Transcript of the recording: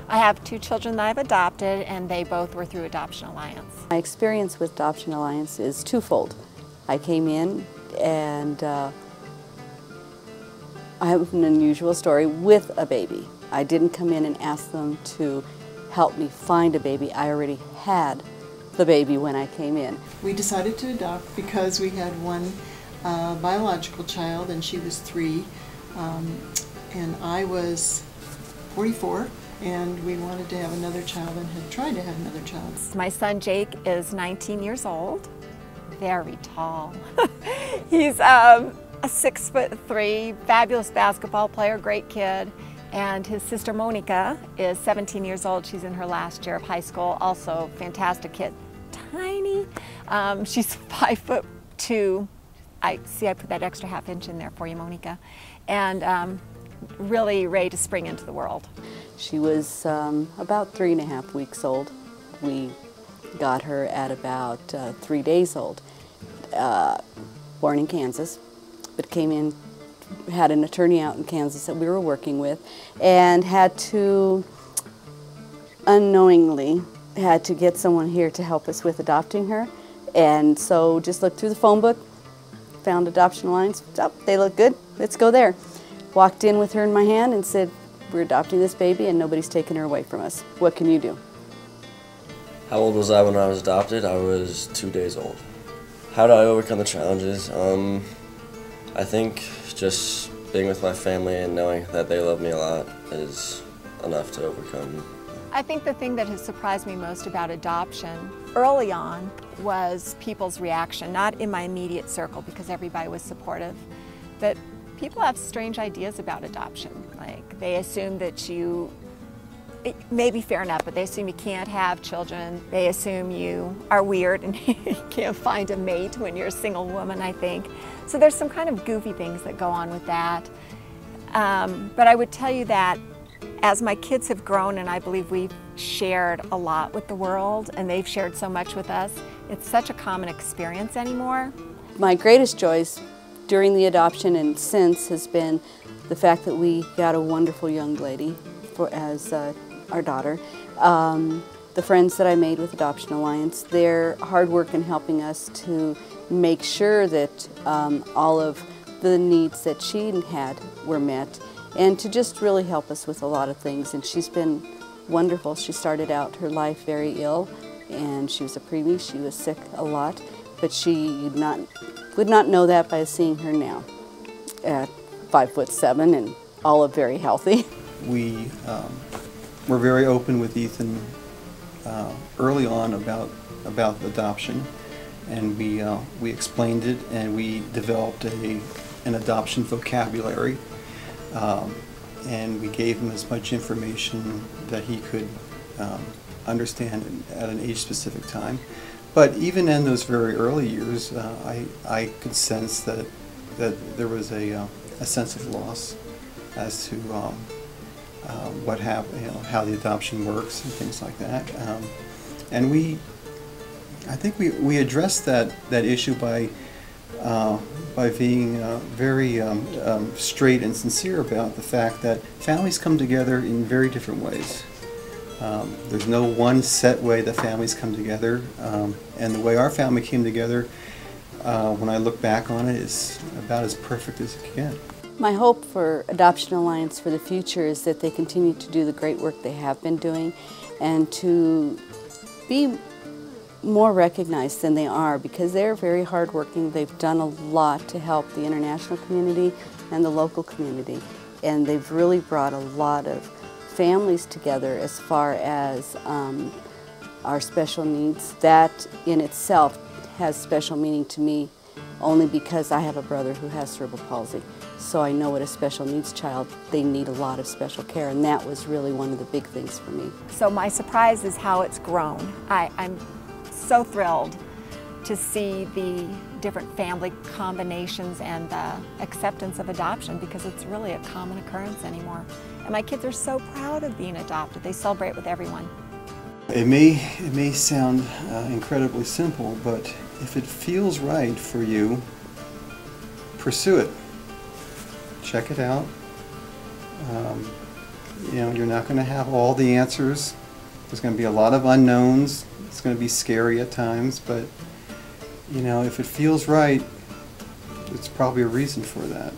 I have two children that I've adopted, and they both were through Adoption Alliance. My experience with Adoption Alliance is twofold. I came in and I have an unusual story with a baby. I didn't come in and ask them to help me find a baby. I already had the baby when I came in. We decided to adopt because we had one biological child and she was 3, and I was 44. And we wanted to have another child and had tried to have another child. My son Jake is 19 years old, very tall. He's a 6'3", fabulous basketball player, great kid. And his sister Monica is 17 years old. She's in her last year of high school, also fantastic kid. Tiny, she's 5'2". I put that extra ½ inch in there for you, Monica. And really ready to spring into the world. She was about 3.5 weeks old. We got her at about 3 days old. Born in Kansas, but came in, had an attorney out in Kansas that we were working with, and had to, unknowingly, had to get someone here to help us with adopting her. And so just looked through the phone book, found Adoption Alliance. Oh, they look good, let's go there. Walked in with her in my hand and said, we're adopting this baby and nobody's taking her away from us. What can you do? How old was I when I was adopted? I was 2 days old. How did I overcome the challenges? I think just being with my family and knowing that they love me a lot is enough to overcome. I think the thing that has surprised me most about adoption early on was people's reaction, not in my immediate circle because everybody was supportive, but people have strange ideas about adoption. Like, they assume that it may be fair enough, but they assume you can't have children. They assume you are weird and you can't find a mate when you're a single woman, I think. So there's some kind of goofy things that go on with that. But I would tell you that as my kids have grown, and I believe we've shared a lot with the world, and they've shared so much with us, it's such a common experience anymore. My greatest joys during the adoption and since has been the fact that we got a wonderful young lady as our daughter. The friends that I made with Adoption Alliance, their hard work in helping us to make sure that all of the needs that she had were met, and to just really help us with a lot of things. And she's been wonderful. She started out her life very ill, and she was a preemie. She was sick a lot, but she would not know that by seeing her now at 5'7" and all of very healthy. We were very open with Ethan early on about adoption, and we explained it, and we developed an adoption vocabulary, and we gave him as much information that he could understand at an age-specific time. But even in those very early years, I could sense that there was a sense of loss as to what happened, how the adoption works and things like that. And I think we addressed that issue by being very straight and sincere about the fact that families come together in very different ways. There's no one set way that families come together, and the way our family came together, when I look back on it, is about as perfect as it can get. My hope for Adoption Alliance for the future is that they continue to do the great work they have been doing and to be more recognized than they are, because they're very hardworking. They've done a lot to help the international community and the local community, and they've really brought a lot of families together as far as our special needs. That in itself has special meaning to me, only because I have a brother who has cerebral palsy. So I know what a special needs child, they need a lot of special care, and that was really one of the big things for me. So my surprise is how it's grown. I'm so thrilled to see the different family combinations and the acceptance of adoption, because it's really a common occurrence anymore. And my kids are so proud of being adopted. They celebrate with everyone. It may sound incredibly simple, but if it feels right for you, pursue it. Check it out. You know, you're not going to have all the answers. There's going to be a lot of unknowns. It's going to be scary at times, but you know, if it feels right, it's probably a reason for that.